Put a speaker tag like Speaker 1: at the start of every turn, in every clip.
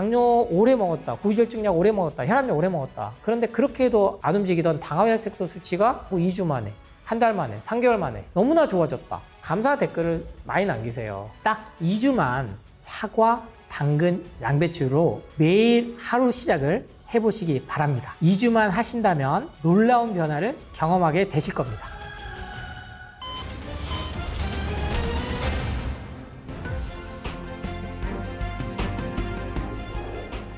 Speaker 1: 당뇨 오래 먹었다, 고지혈증약 오래 먹었다, 혈압약 오래 먹었다. 그런데 그렇게 해도 안 움직이던 당화혈색소 수치가 뭐 2주 만에, 한 달 만에, 3개월 만에 너무나 좋아졌다. 감사 댓글을 많이 남기세요. 딱 2주만 사과, 당근, 양배추로 매일 하루 시작을 해보시기 바랍니다. 2주만 하신다면 놀라운 변화를 경험하게 되실 겁니다.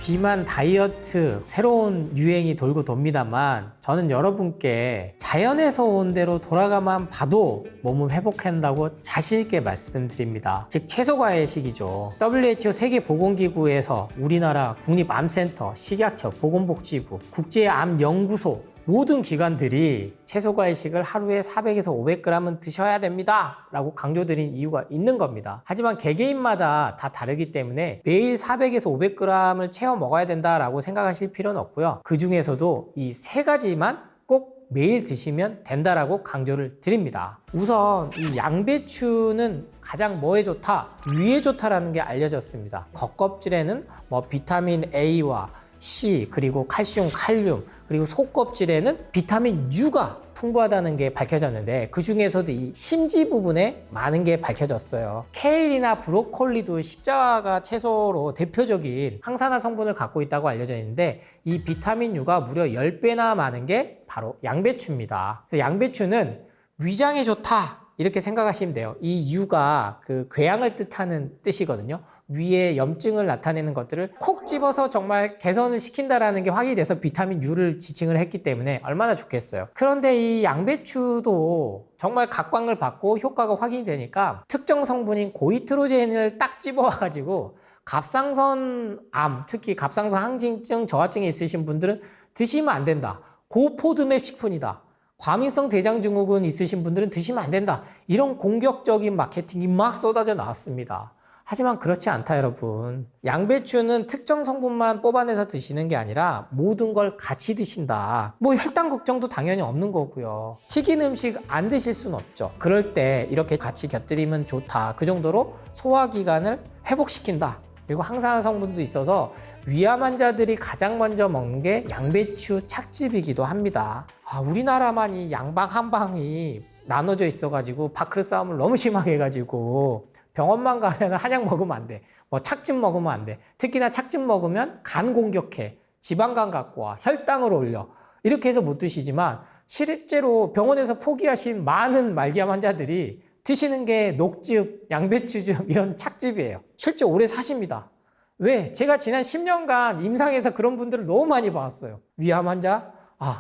Speaker 1: 비만 다이어트 새로운 유행이 돌고 돕니다만 저는 여러분께 자연에서 온 대로 돌아가만 봐도 몸은 회복한다고 자신있게 말씀드립니다. 즉 채소과외식이죠. WHO 세계보건기구에서 우리나라 국립암센터, 식약처, 보건복지부, 국제암연구소 모든 기관들이 채소과외식을 하루에 400에서 500g은 드셔야 됩니다 라고 강조드린 이유가 있는 겁니다. 하지만 개개인마다 다 다르기 때문에 매일 400에서 500g을 채워 먹어야 된다라고 생각하실 필요는 없고요. 그 중에서도 이 세 가지만 꼭 매일 드시면 된다라고 강조를 드립니다. 우선 이 양배추는 가장 뭐에 좋다? 위에 좋다라는 게 알려졌습니다. 겉껍질에는 뭐 비타민 A와 C, 그리고 칼슘, 칼륨, 그리고 속껍질에는 비타민 U가 풍부하다는 게 밝혀졌는데 그 중에서도 이 심지 부분에 많은 게 밝혀졌어요. 케일이나 브로콜리도 십자가 채소로 대표적인 항산화 성분을 갖고 있다고 알려져 있는데 이 비타민 U가 무려 10배나 많은 게 바로 양배추입니다. 그래서 양배추는 위장에 좋다 이렇게 생각하시면 돼요. 이 U가 그 궤양을 뜻하는 뜻이거든요. 위에 염증을 나타내는 것들을 콕 집어서 정말 개선을 시킨다라는 게 확인이 돼서 비타민 U를 지칭을 했기 때문에 얼마나 좋겠어요. 그런데 이 양배추도 정말 각광을 받고 효과가 확인이 되니까 특정 성분인 고이트로젠을 딱 집어와가지고 갑상선암, 특히 갑상선 항진증, 저하증이 있으신 분들은 드시면 안 된다. 고포드맵 식품이다. 과민성 대장증후군 있으신 분들은 드시면 안 된다. 이런 공격적인 마케팅이 막 쏟아져 나왔습니다. 하지만 그렇지 않다 여러분. 양배추는 특정 성분만 뽑아내서 드시는 게 아니라 모든 걸 같이 드신다. 뭐 혈당 걱정도 당연히 없는 거고요. 튀긴 음식 안 드실 순 없죠. 그럴 때 이렇게 같이 곁들이면 좋다. 그 정도로 소화기관을 회복시킨다. 그리고 항산화 성분도 있어서 위암 환자들이 가장 먼저 먹는 게 양배추 착즙이기도 합니다. 우리나라만 이 양방 한방이 나눠져 있어가지고 밥그릇 싸움을 너무 심하게 해가지고 병원만 가면 한약 먹으면 안 돼. 뭐 착즙 먹으면 안 돼. 특히나 착즙 먹으면 간 공격해. 지방간 갖고 와. 혈당을 올려. 이렇게 해서 못 드시지만 실제로 병원에서 포기하신 많은 말기암 환자들이 드시는 게 녹즙, 양배추즙 이런 착즙이에요. 실제 오래 사십니다. 왜? 제가 지난 10년간 임상에서 그런 분들을 너무 많이 봤어요. 위암 환자?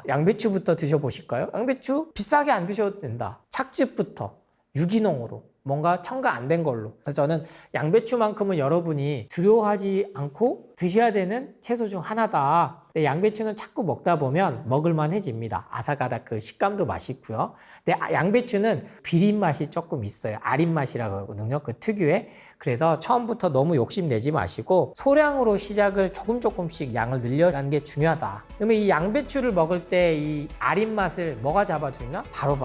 Speaker 1: 양배추부터 드셔보실까요? 양배추 비싸게 안 드셔도 된다. 착즙부터 유기농으로. 뭔가 첨가 안 된 걸로. 그래서 저는 양배추만큼은 여러분이 두려워하지 않고 드셔야 되는 채소 중 하나다. 근데 양배추는 자꾸 먹다 보면 먹을만해집니다. 아삭아삭 식감도 맛있고요. 근데 양배추는 비린 맛이 조금 있어요. 아린 맛이라고 하거든요. 그 특유의. 그래서 처음부터 너무 욕심내지 마시고 소량으로 시작을 조금씩 양을 늘려가는 게 중요하다. 그러면 이 양배추를 먹을 때 이 아린 맛을 뭐가 잡아주냐? 바로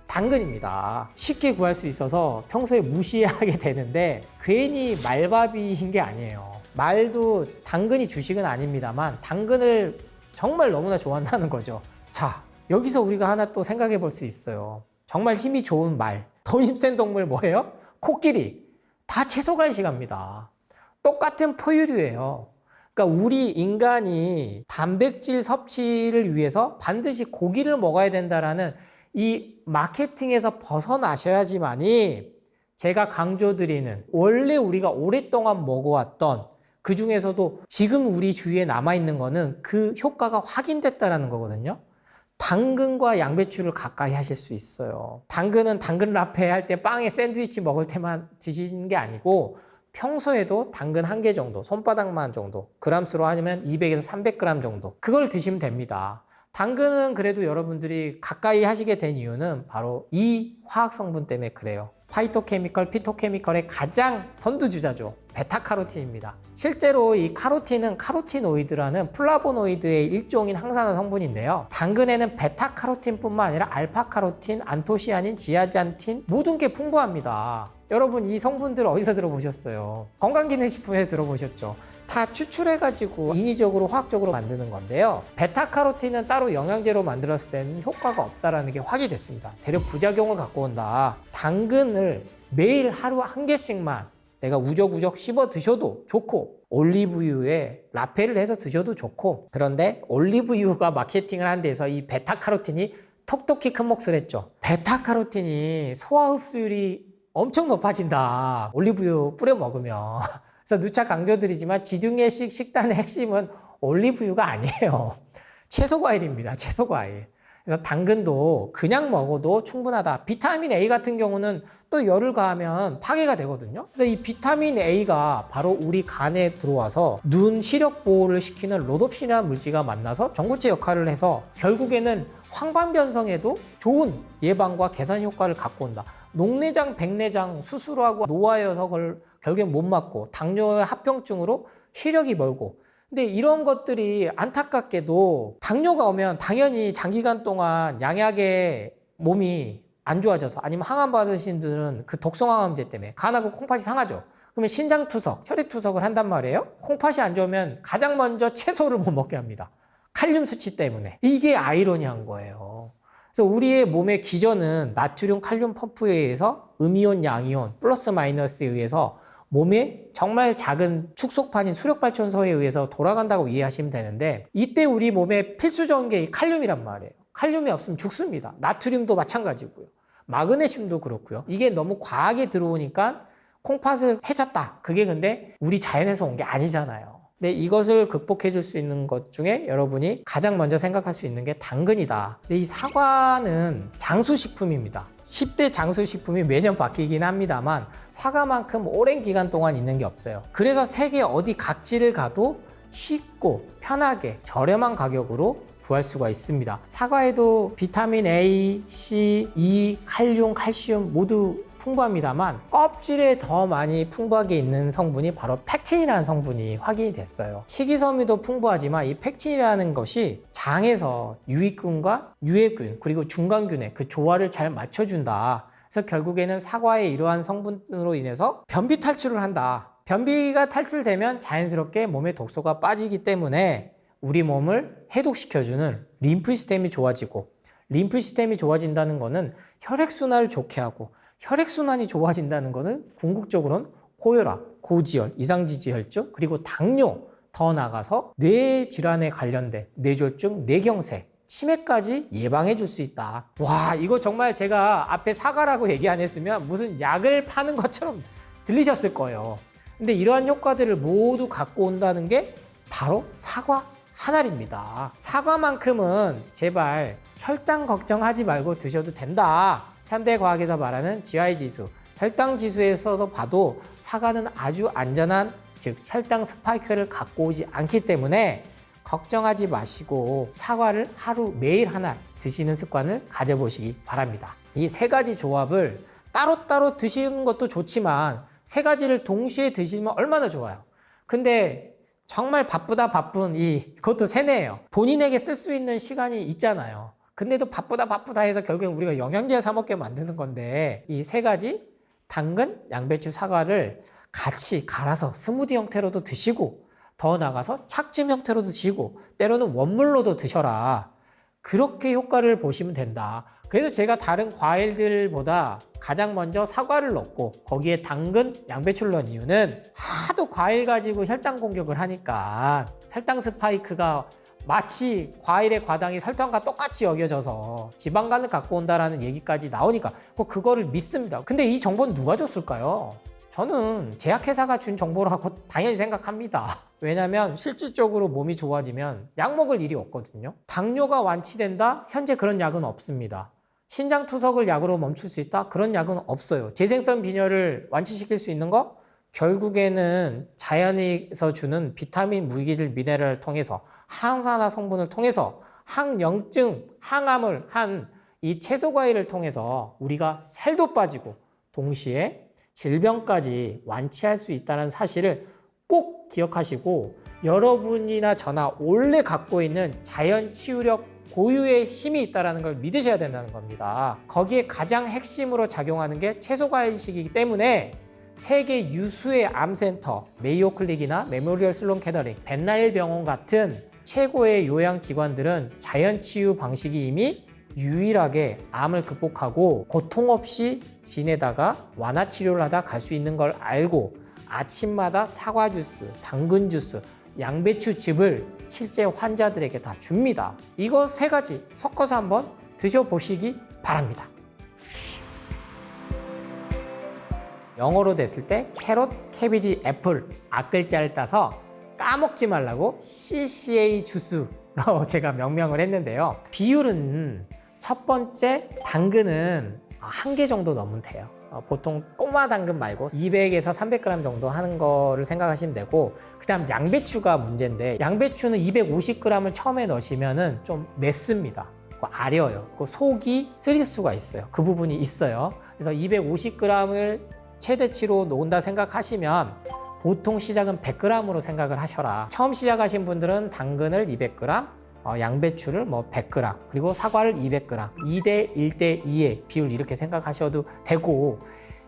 Speaker 1: 당근입니다. 쉽게 구할 수 있어서 평소에 무시하게 되는데 괜히 말밥인 게 아니에요. 말도 당근이 주식은 아닙니다만 당근을 정말 너무나 좋아한다는 거죠. 자, 여기서 우리가 하나 또 생각해 볼 수 있어요. 정말 힘이 좋은 말. 더 힘센 동물 뭐예요? 코끼리. 다 채소간식합니다. 똑같은 포유류예요. 그러니까 우리 인간이 단백질 섭취를 위해서 반드시 고기를 먹어야 된다라는 이 마케팅에서 벗어나셔야지만이 제가 강조드리는 원래 우리가 오랫동안 먹어왔던 그 중에서도 지금 우리 주위에 남아있는 거는 그 효과가 확인됐다라는 거거든요. 당근과 양배추를 가까이 하실 수 있어요. 당근은 당근 라페 할 때 빵에 샌드위치 먹을 때만 드시는 게 아니고 평소에도 당근 1개 정도, 손바닥만 정도, 그람수로 하면 200에서 300g 정도 그걸 드시면 됩니다. 당근은 그래도 여러분들이 가까이 하시게 된 이유는 바로 이 화학 성분 때문에 그래요. 파이토케미컬, 피토케미컬의 가장 선두주자죠. 베타카로틴입니다. 실제로 이 카로틴은 카로티노이드라는 플라보노이드의 일종인 항산화 성분인데요. 당근에는 베타카로틴뿐만 아니라 알파카로틴, 안토시아닌, 지아잔틴 모든 게 풍부합니다. 여러분 이 성분들 어디서 들어보셨어요? 건강기능식품에 들어보셨죠? 다 추출해가지고 인위적으로 화학적으로 만드는 건데요. 베타카로틴은 따로 영양제로 만들었을 때는 효과가 없다라는 게 확인됐습니다. 대략 부작용을 갖고 온다. 당근을 매일 하루 한 개씩만 내가 우적우적 씹어 드셔도 좋고, 올리브유에 라페를 해서 드셔도 좋고, 그런데 올리브유가 마케팅을 한 데서 이 베타카로틴이 톡톡히 큰 몫을 했죠. 베타카로틴이 소화 흡수율이 엄청 높아진다, 올리브유 뿌려 먹으면. 그래서 누차 강조드리지만 지중해식 식단의 핵심은 올리브유가 아니에요. 채소과일입니다. 채소과일. 그래서 당근도 그냥 먹어도 충분하다. 비타민 A 같은 경우는 또 열을 가하면 파괴가 되거든요. 그래서 이 비타민 A가 바로 우리 간에 들어와서 눈 시력 보호를 시키는 로놉신이라는 물질과 만나서 전구체 역할을 해서 결국에는 황반변성에도 좋은 예방과 개선 효과를 갖고 온다. 녹내장, 백내장 수술하고 노화여서 그걸 결국엔 못 맞고 당뇨의 합병증으로 시력이 멀고, 근데 이런 것들이 안타깝게도 당뇨가 오면 당연히 장기간 동안 양약에 몸이 안 좋아져서, 아니면 항암 받으신 분들은 그 독성항암제 때문에 간하고 콩팥이 상하죠. 그러면 신장투석, 혈액투석을 한단 말이에요. 콩팥이 안 좋으면 가장 먼저 채소를 못 먹게 합니다. 칼륨 수치 때문에. 이게 아이러니한 거예요. 그래서 우리의 몸의 기전은 나트륨 칼륨 펌프에 의해서 음이온 양이온 플러스 마이너스에 의해서 몸의 정말 작은 축소판인 수력발전소에 의해서 돌아간다고 이해하시면 되는데, 이때 우리 몸의 필수적인 게 칼륨이란 말이에요. 칼륨이 없으면 죽습니다. 나트륨도 마찬가지고요. 마그네슘도 그렇고요. 이게 너무 과하게 들어오니까 콩팥을 해쳤다. 그게 근데 우리 자연에서 온 게 아니잖아요. 근데 이것을 극복해 줄 수 있는 것 중에 여러분이 가장 먼저 생각할 수 있는 게 당근이다. 근데 이 사과는 장수식품입니다. 10대 장수식품이 매년 바뀌긴 합니다만 사과만큼 오랜 기간 동안 있는 게 없어요. 그래서 세계 어디 각지를 가도 쉽고 편하게 저렴한 가격으로 구할 수가 있습니다. 사과에도 비타민 A, C, E, 칼륨, 칼슘 모두 풍부합니다만 껍질에 더 많이 풍부하게 있는 성분이 바로 펙틴이라는 성분이 확인이 됐어요. 식이섬유도 풍부하지만 이 펙틴이라는 것이 장에서 유익균과 유해균 그리고 중간균의 그 조화를 잘 맞춰준다. 그래서 결국에는 사과의 이러한 성분으로 인해서 변비 탈출을 한다. 변비가 탈출되면 자연스럽게 몸에 독소가 빠지기 때문에 우리 몸을 해독시켜주는 림프 시스템이 좋아지고, 림프 시스템이 좋아진다는 것은 혈액순환을 좋게 하고, 혈액순환이 좋아진다는 것은 궁극적으로는 고혈압, 고지혈, 이상지지혈증, 그리고 당뇨, 더 나아가서 뇌 질환에 관련된 뇌졸중, 뇌경색, 치매까지 예방해 줄 수 있다. 와, 이거 정말 제가 앞에 사과라고 얘기 안 했으면 무슨 약을 파는 것처럼 들리셨을 거예요. 근데 이러한 효과들을 모두 갖고 온다는 게 바로 사과 하나입니다. 사과만큼은 제발 혈당 걱정하지 말고 드셔도 된다. 현대과학에서 말하는 GI 지수, 혈당 지수에서 봐도 사과는 아주 안전한, 즉 혈당 스파이크를 갖고 오지 않기 때문에 걱정하지 마시고 사과를 하루 매일 하나 드시는 습관을 가져보시기 바랍니다. 이 세 가지 조합을 따로따로 드시는 것도 좋지만 세 가지를 동시에 드시면 얼마나 좋아요. 근데 정말 바쁘다 바쁜 그것도 세뇌예요. 본인에게 쓸 수 있는 시간이 있잖아요. 근데도 바쁘다 해서 결국엔 우리가 영양제를 사 먹게 만드는 건데, 이 세 가지 당근, 양배추, 사과를 같이 갈아서 스무디 형태로도 드시고, 더 나가서 착즙 형태로도 드시고, 때로는 원물로도 드셔라. 그렇게 효과를 보시면 된다. 그래서 제가 다른 과일들보다 가장 먼저 사과를 넣고 거기에 당근, 양배추를 넣은 이유는 하도 과일 가지고 혈당 공격을 하니까 혈당 스파이크가 마치 과일의 과당이 설탕과 똑같이 여겨져서 지방간을 갖고 온다라는 얘기까지 나오니까 그거를 믿습니다. 근데 이 정보는 누가 줬을까요? 저는 제약회사가 준 정보라고 당연히 생각합니다. 왜냐하면 실질적으로 몸이 좋아지면 약 먹을 일이 없거든요. 당뇨가 완치된다? 현재 그런 약은 없습니다. 신장투석을 약으로 멈출 수 있다? 그런 약은 없어요. 재생성 빈혈을 완치시킬 수 있는 거? 결국에는 자연에서 주는 비타민, 무기질, 미네랄을 통해서 항산화 성분을 통해서 항염증, 항암을 한 이 채소과일을 통해서 우리가 살도 빠지고 동시에 질병까지 완치할 수 있다는 사실을 꼭 기억하시고, 여러분이나 저나 원래 갖고 있는 자연 치유력 고유의 힘이 있다는 걸 믿으셔야 된다는 겁니다. 거기에 가장 핵심으로 작용하는 게 채소과일식이기 때문에 세계 유수의 암센터, 메이오 클릭이나 메모리얼 슬론 캐더링, 벤나일 병원 같은 최고의 요양기관들은 자연치유 방식이 이미 유일하게 암을 극복하고 고통 없이 지내다가 완화치료를 하다 갈 수 있는 걸 알고 아침마다 사과 주스, 당근 주스, 양배추즙을 실제 환자들에게 다 줍니다. 이거 3가지 섞어서 한번 드셔보시기 바랍니다. 영어로 됐을 때 캐럿, 캐비지, 애플 앞글자를 따서 까먹지 말라고 CCA 주스로 제가 명명을 했는데요. 비율은 첫 번째 당근은 1개 정도 넣으면 돼요. 보통 꼬마 당근 말고 200에서 300g 정도 하는 거를 생각하시면 되고, 그 다음 양배추가 문제인데 양배추는 250g을 처음에 넣으시면 좀 맵습니다. 아려요. 속이 쓰릴 수가 있어요. 그 부분이 있어요. 그래서 250g을 최대치로 놓은다 생각하시면 보통 시작은 100g으로 생각을 하셔라. 처음 시작하신 분들은 당근을 200g, 양배추를 100g, 그리고 사과를 200g, 2대 1대 2의 비율 이렇게 생각하셔도 되고,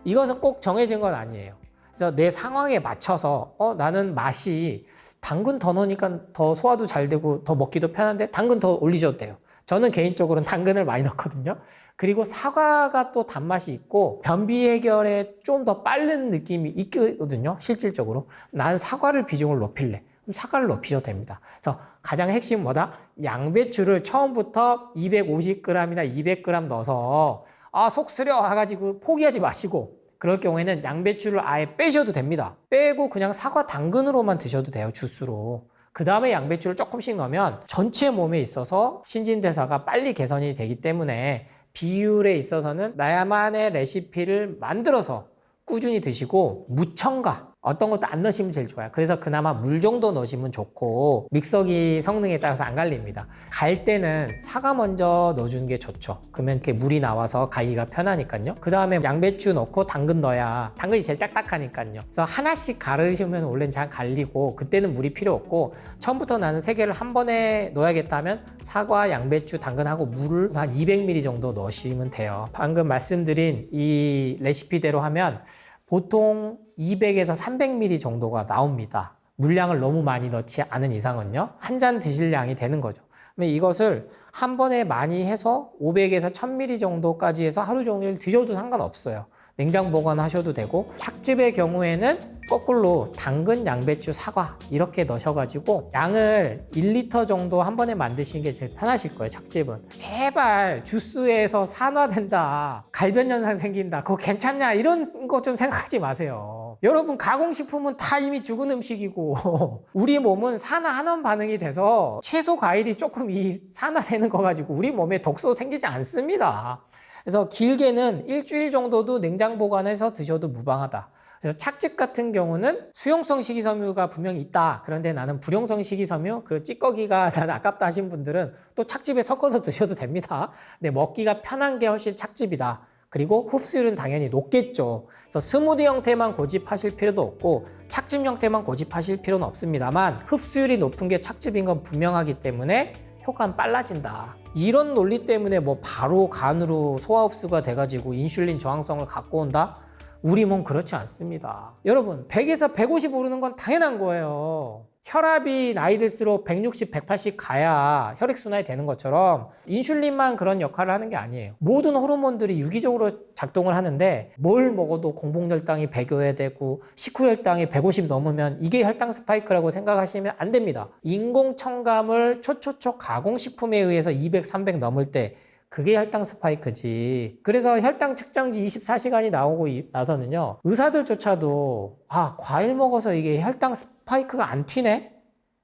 Speaker 1: 이것은 꼭 정해진 건 아니에요. 그래서 내 상황에 맞춰서 나는 맛이 당근 더 넣으니까 더 소화도 잘 되고 더 먹기도 편한데 당근 더 올리셔도 돼요. 저는 개인적으로는 당근을 많이 넣거든요. 그리고 사과가 또 단맛이 있고 변비 해결에 좀 더 빠른 느낌이 있거든요. 실질적으로 난 사과를 비중을 높일래, 그럼 사과를 높이셔도 됩니다. 그래서 가장 핵심은 뭐다? 양배추를 처음부터 250g이나 200g 넣어서 속 쓰려 해가지고 포기하지 마시고, 그럴 경우에는 양배추를 아예 빼셔도 됩니다. 빼고 그냥 사과 당근으로만 드셔도 돼요. 주스로. 그 다음에 양배추를 조금씩 넣으면 전체 몸에 있어서 신진대사가 빨리 개선이 되기 때문에 비율에 있어서는 나만의 레시피를 만들어서 꾸준히 드시고, 무첨가 어떤 것도 안 넣으시면 제일 좋아요. 그래서 그나마 물 정도 넣으시면 좋고, 믹서기 성능에 따라서 안 갈립니다. 갈 때는 사과 먼저 넣어주는 게 좋죠. 그러면 이렇게 물이 나와서 갈기가 편하니까요. 그 다음에 양배추 넣고 당근 넣어야 당근이 제일 딱딱하니까요. 그래서 하나씩 가르시면 원래는 잘 갈리고, 그때는 물이 필요 없고, 처음부터 나는 3개를 한 번에 넣어야겠다면 사과, 양배추, 당근하고 물을 한 200ml 정도 넣으시면 돼요. 방금 말씀드린 이 레시피대로 하면 보통 200에서 300ml 정도가 나옵니다. 물량을 너무 많이 넣지 않은 이상은요. 한 잔 드실 양이 되는 거죠. 그러면 이것을 한 번에 많이 해서 500에서 1000ml 정도까지 해서 하루 종일 드셔도 상관없어요. 냉장 보관하셔도 되고, 착즙의 경우에는 거꾸로 당근, 양배추, 사과 이렇게 넣으셔가지고 양을 1리터 정도 한 번에 만드시는 게 제일 편하실 거예요. 착즙은 제발 주스에서 산화된다, 갈변 현상 생긴다, 그거 괜찮냐 이런 거 좀 생각하지 마세요. 여러분, 가공식품은 다 이미 죽은 음식이고 우리 몸은 산화환원 반응이 돼서 채소, 과일이 조금 이 산화되는 거 가지고 우리 몸에 독소 생기지 않습니다. 그래서 길게는 일주일 정도도 냉장 보관해서 드셔도 무방하다. 그래서 착즙 같은 경우는 수용성 식이섬유가 분명히 있다. 그런데 나는 불용성 식이섬유, 그 찌꺼기가 나는 아깝다 하신 분들은 또 착즙에 섞어서 드셔도 됩니다. 근데 먹기가 편한 게 훨씬 착즙이다. 그리고 흡수율은 당연히 높겠죠. 그래서 스무디 형태만 고집하실 필요도 없고 착즙 형태만 고집하실 필요는 없습니다만, 흡수율이 높은 게 착즙인 건 분명하기 때문에 효과는 빨라진다. 이런 논리 때문에 바로 간으로 소화 흡수가 돼가지고 인슐린 저항성을 갖고 온다? 우리 몸 그렇지 않습니다. 여러분, 100에서 150 오르는 건 당연한 거예요. 혈압이 나이 들수록 160, 180 가야 혈액순환이 되는 것처럼 인슐린만 그런 역할을 하는 게 아니에요. 모든 호르몬들이 유기적으로 작동을 하는데, 뭘 먹어도 공복혈당이 100여야 되고 식후혈당이 150 넘으면 이게 혈당 스파이크라고 생각하시면 안 됩니다. 인공 첨가물 초초초 가공식품에 의해서 200, 300 넘을 때 그게 혈당 스파이크지. 그래서 혈당 측정기 24시간이 나오고 나서는요, 의사들조차도 과일 먹어서 이게 혈당 스파이크가 안 튀네?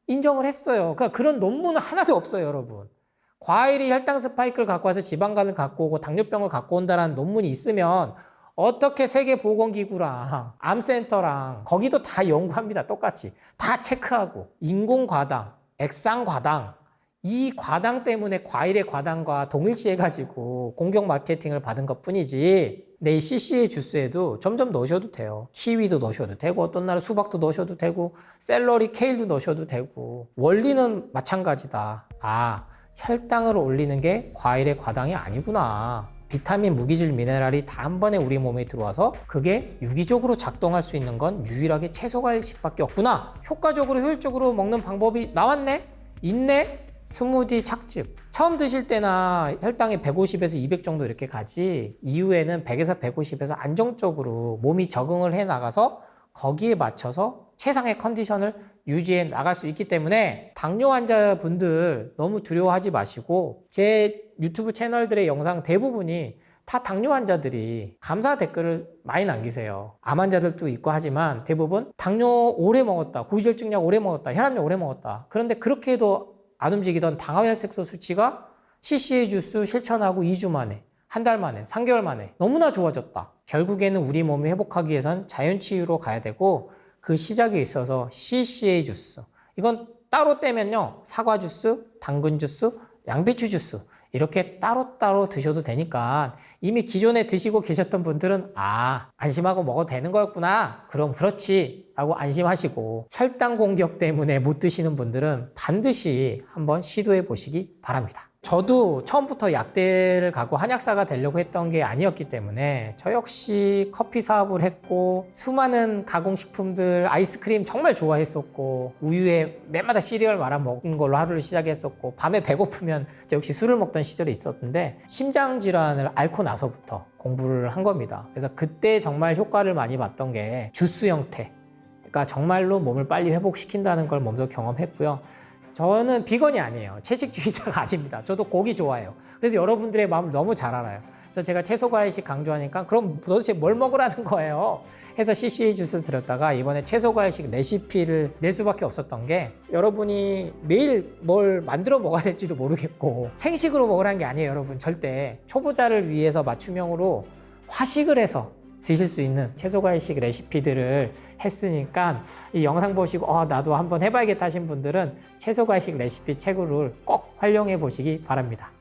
Speaker 1: 인정을 했어요. 그러니까 그런 논문은 하나도 없어요, 여러분. 과일이 혈당 스파이크를 갖고 와서 지방간을 갖고 오고 당뇨병을 갖고 온다는 논문이 있으면 어떻게 세계보건기구랑 암센터랑 거기도 다 연구합니다. 똑같이. 다 체크하고. 인공과당, 액상과당, 이 과당 때문에 과일의 과당과 동일시해가지고 공격 마케팅을 받은 것 뿐이지, 내 CCA 주스에도 점점 넣으셔도 돼요. 키위도 넣으셔도 되고, 어떤 날은 수박도 넣으셔도 되고, 샐러리, 케일도 넣으셔도 되고, 원리는 마찬가지다. 혈당을 올리는 게 과일의 과당이 아니구나. 비타민, 무기질, 미네랄이 다 한 번에 우리 몸에 들어와서 그게 유기적으로 작동할 수 있는 건 유일하게 채소과일식밖에 없구나. 효과적으로 효율적으로 먹는 방법이 나왔네? 있네? 스무디 착즙. 처음 드실 때나 혈당이 150에서 200 정도 이렇게 가지, 이후에는 100에서 150에서 안정적으로 몸이 적응을 해 나가서 거기에 맞춰서 최상의 컨디션을 유지해 나갈 수 있기 때문에 당뇨 환자분들 너무 두려워하지 마시고, 제 유튜브 채널들의 영상 대부분이 다 당뇨 환자들이 감사 댓글을 많이 남기세요. 암 환자들도 있고 하지만 대부분 당뇨 오래 먹었다, 고지혈증약 오래 먹었다, 혈압약 오래 먹었다. 그런데 그렇게 해도 안 움직이던 당화혈색소 수치가 CCA 주스 실천하고 2주 만에, 한 달 만에, 3개월 만에 너무나 좋아졌다. 결국에는 우리 몸이 회복하기 위해선 자연치유로 가야 되고, 그 시작에 있어서 CCA 주스, 이건 따로 떼면요, 사과 주스, 당근 주스, 양배추 주스 이렇게 따로따로 드셔도 되니까, 이미 기존에 드시고 계셨던 분들은 안심하고 먹어도 되는 거였구나, 그럼 그렇지 하고 안심하시고, 혈당 공격 때문에 못 드시는 분들은 반드시 한번 시도해 보시기 바랍니다. 저도 처음부터 약대를 가고 한약사가 되려고 했던 게 아니었기 때문에 저 역시 커피 사업을 했고, 수많은 가공식품들, 아이스크림 정말 좋아했었고, 우유에 매마다 시리얼 말아 먹은 걸로 하루를 시작했었고, 밤에 배고프면 저 역시 술을 먹던 시절이 있었는데, 심장질환을 앓고 나서부터 공부를 한 겁니다. 그래서 그때 정말 효과를 많이 봤던 게 주스 형태, 그러니까 정말로 몸을 빨리 회복시킨다는 걸 먼저 경험했고요. 저는 비건이 아니에요. 채식주의자가 아닙니다. 저도 고기 좋아해요. 그래서 여러분들의 마음을 너무 잘 알아요. 그래서 제가 채소과일식 강조하니까 그럼 도대체 뭘 먹으라는 거예요? 해서 CCA 주스를 드렸다가 이번에 채소과일식 레시피를 낼 수밖에 없었던 게, 여러분이 매일 뭘 만들어 먹어야 될지도 모르겠고 생식으로 먹으라는 게 아니에요. 여러분 절대 초보자를 위해서 맞춤형으로 화식을 해서 드실 수 있는 채소과일식 레시피들을 했으니까, 이 영상 보시고 나도 한번 해봐야겠다 하신 분들은 채소과일식 레시피 책을 꼭 활용해 보시기 바랍니다.